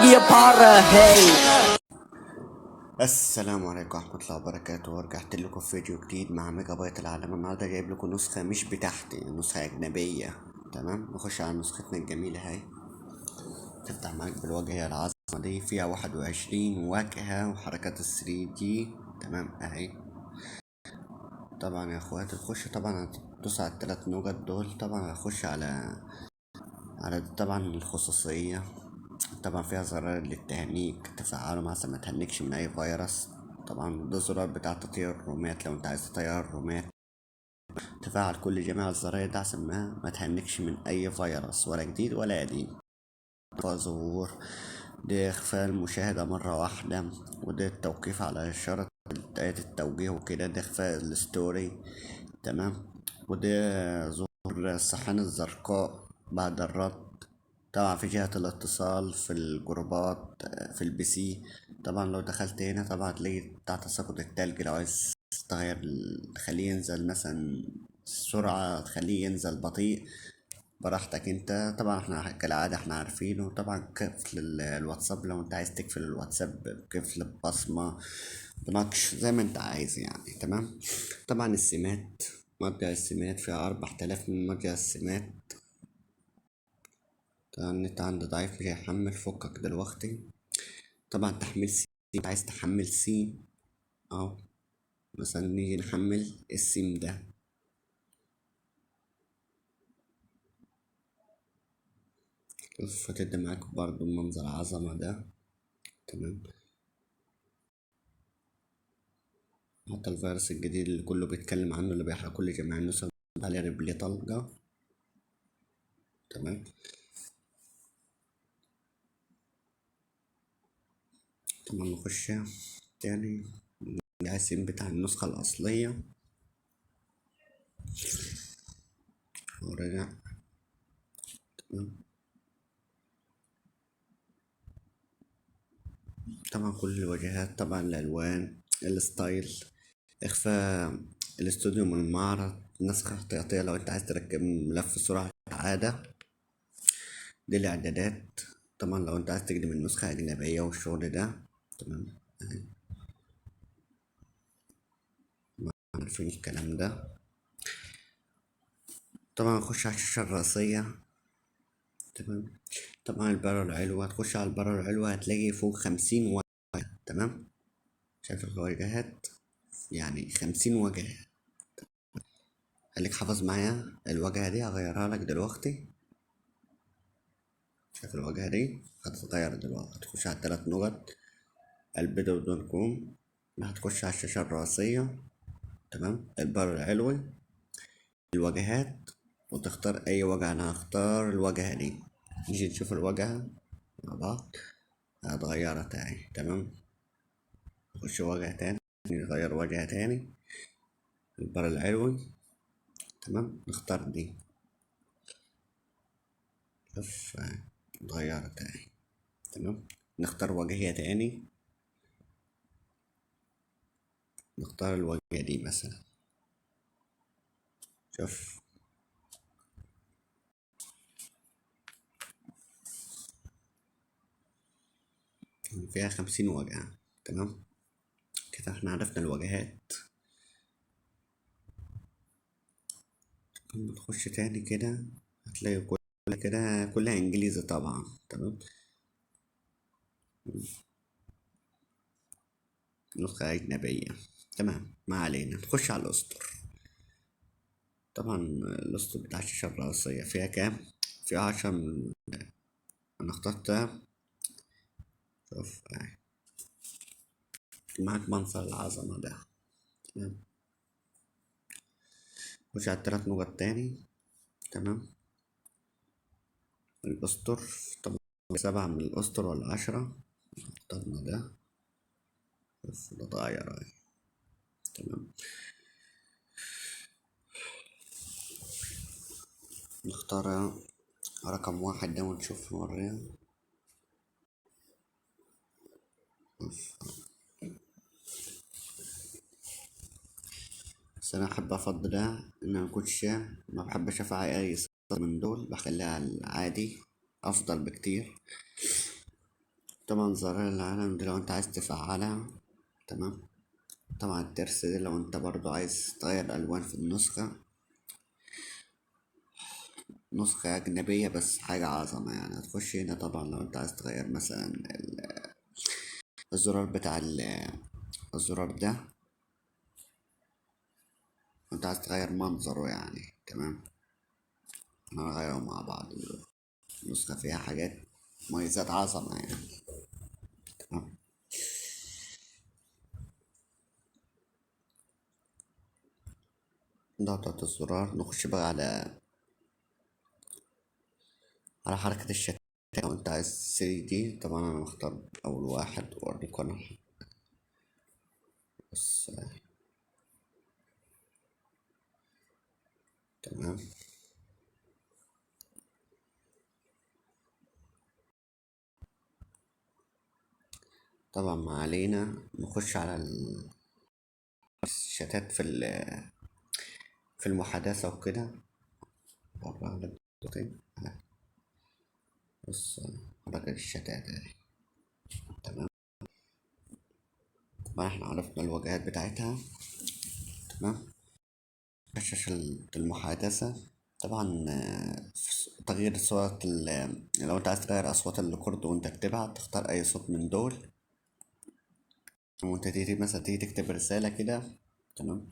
be a part of. Hey. السلام عليكم ورحمة الله وبركاته، ورجعت لكم في فيديو جديد مع ميجا بايت العالم. النهاردة جايب لكم نسخة مش بتاعتي، نسخة أجنبية. تمام، نخش على نسختنا الجميلة هاي. تفتح معاك بالواجهة العظمة دي، فيها 21 واجهة وحركات ال3D. تمام اهي. طبعا يا اخواتي تخش، طبعا هتدوس على التلات نقط دول. طبعا هخش على طبعا الخصوصية. طبعا فيها زرار للتهنيك، تفعله عشان ما تهنكش من اي فيروس. طبعا ده زرار بتاع تطير الرومات، لو انت عايز تطير الرومات تفعل كل جميع الزراير ده عشان ما تهنكش من اي فيروس، ولا جديد ولا قديم. ظهور ده اخفاء المشاهدة مرة واحدة، وده التوقيف على إشارة آية التوجيه وكده، ده اخفاء الستوري. تمام. وده ظهور الصحان الزرقاء بعد الرد. طبعا في جهة الاتصال في الجروبات في البي سي. طبعا لو دخلت هنا طبعا تلاقي بتاع تساقط التلج، لو عايز تغير تخليه ينزل مثلا سرعة، تخليه ينزل بطيء براحتك انت. طبعا احنا كالعادة احنا عارفين. وطبعا قفل الواتساب، لو انت عايز تقفل الواتساب بقفل ببصمة بنقش زي ما انت عايز يعني. تمام. طبعا السمات، مرجع السمات فيها 4000 من مرجع السمات. طبعا النت عندي ضعيف مش هيحمل، فكك دلوقتي. طبعا تحميل سي، انت عايز تحمل سيم اهو. مثلا نيجي نحمل السيم ده. فتبدأ معاك برضو منظر عظمة ده. تمام. حتى الفيروس الجديد اللي كله بيتكلم عنه، اللي بيحرق كل جميع النسخ عليه ريبلي طلقة. تمام. طبعا نخش تاني الاسم بتاع النسخة الأصلية ورجع. تمام. طبعا كل الواجهات، طبعا الألوان، الستايل، إخفاء الاستوديو من المعرض، نسخة احتياطية لو أنت عايز تركب ملف سرعة عادة. دي الإعدادات. طبعا لو أنت عايز تقدم النسخة أجنبية والشغل ده. تمام. عارفين الكلام ده. طبعا نخش على الشاشة الرئيسية. تمام. طبعا البارة العلوى، هتخش على البارة العلوى هتلاقي فوق 50 واجهة. تمام. شايف الواجهات؟ يعني 50 واجهة. خليك حافظ معايا الواجهة دي، هغيرها لك دلوقتي. شايف الواجهة دي هتتغير دلوقتي. هتخش على التلات نقط البيدو دوت كوم، هتخش على الشاشة الرئيسية. تمام. البار العلوي، الواجهات، وتختار أي واجهة. أنا هختار الواجهة دي. نيجي نشوف الواجهة مع بعض. هتغيرها تاني. تمام. نخش واجهة تاني، نغير واجهة تاني. البار العلوي. تمام. نختار دي. شوف اتغيرت تاني. تمام. نختار واجهة تاني، نختار الواجهة دي مثلا. شوف فيها 50 واجهة. تمام. كده احنا عرفنا الواجهات. نخش تاني كده، هتلاقي كل كده كلها انجليزي طبعا. تمام. نسخة أجنبية. تمام، ما علينا. نخش على الأسطر. طبعا الأسطر بتاع الشاشة الرئيسية فيها كام؟ فيها 10 أنا اخترتها. شوف معاك منظر العظمة ده. تمام. خش على التلات نقط تاني. تمام. الأسطر، طب 7 من الأسطر ولا 10؟ اخترنا ده. بس ده اتغير اهي. تمام. نختار رقم واحد ده ونشوف نوريه. بس أنا أحب أفضل ده، إن أنا مكنتش ما بحبش أفعل أي صوت من دول، بخليها العادي أفضل بكتير. طبعا زرار العالم دي لو انت عايز تفعلها. تمام. طبعا الترس دي لو انت برضو عايز تغير الوان في النسخة، نسخة أجنبية بس حاجة عظمة يعني. هتخش هنا طبعا لو انت عايز تغير مثلا الزرار بتاع الزرار ده، انت عايز تغير منظره يعني. تمام. هنغيره مع بعض دلوقتي. النسخة فيها حاجات مميزات عظمة يعني. تمام. ضغطة الزرار نخش بقى على حركة الشتات. لو انت عايز 3D طبعا انا مختار اول واحد واوريكم انا بس. تمام. طبعا ما علينا نخش على الشتات في المحادثة وكده. وراها لك دقيقتين. بص، حركة الشتات اهي. تمام. طبعا احنا عرفنا الواجهات بتاعتها. تمام. شاشة المحادثة. طبعا تغيير صوت لو انت عايز تغير اصوات الريكورد وانت بتبعت تختار اي صوت من دول. وانت تيجي مثلا تيجي تكتب رسالة كده. تمام.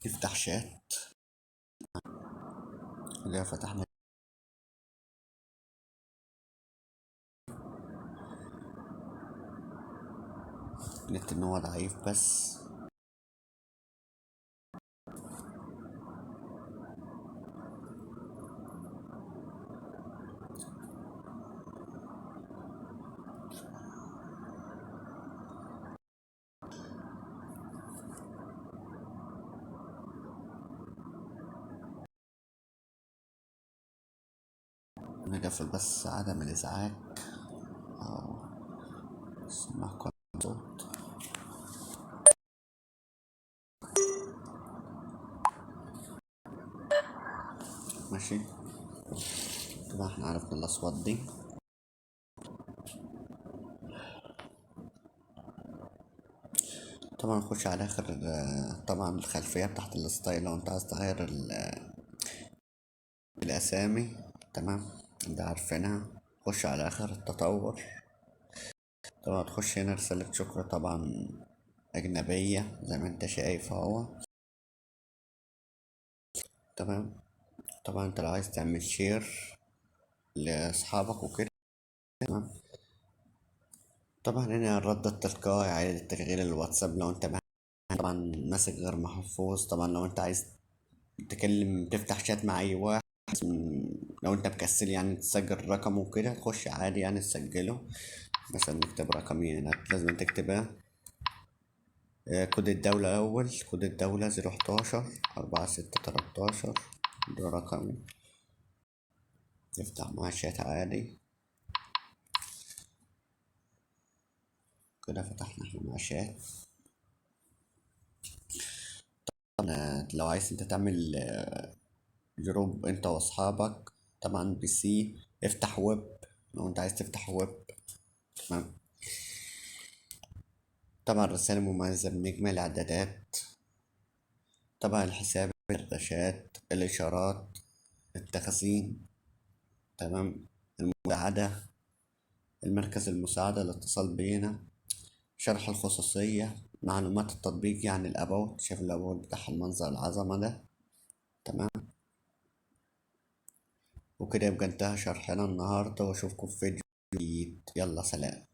تفتح شات اللي فتحنا. قلت ان هو ضعيف بس. نقفل بس عدم الازعاج. سمعكم صوت. ماشي. طبعا احنا عرفنا الاصوات دي. طبعا نخش على اخر طبعا الخلفية بتاعت الستايل لو انت عايز تغير الاسامي. تمام. ده عارفينها. خش على اخر التطور. طبعا تخش هنا رسالة شكر طبعا أجنبية زي ما انت شايف اهو. تمام. طبعا انت لو عايز تعمل شير لأصحابك وكده. تمام. طبعا هنا الرد التلقائي عادي تشغيل الواتساب لو انت طبعا ماسك غير محفوظ. طبعا لو انت عايز تكلم تفتح شات مع اي واحد، لو انت مكسل يعني تسجل رقمه وكده تخش عادي يعني تسجله. مثلا نكتب رقمي هناك لازم تكتبها. كود الدولة أول. كود الدولة 011 46 13. ده رقمي. نفتح مع شات عادي. كده فتحنا احنا مع شات. لو عايز انت تعمل جروب انت واصحابك طبعا PC، افتح ويب. لو انت عايز تفتح ويب. تمام. طبعا رسائل مميزة بنجمة الإعدادات. طبعا الحساب الدردشات الإشارات التخزين. تمام. المساعدة. المركز المساعدة الاتصال بينا. شرح الخصوصية. معلومات التطبيق يعني الأباوت. شايف الأباوت بتاع المنظر العظمة ده. تمام. وكده يبقى انتهى شرحنا النهاردة واشوفكم في فيديو جديد. يلا سلام.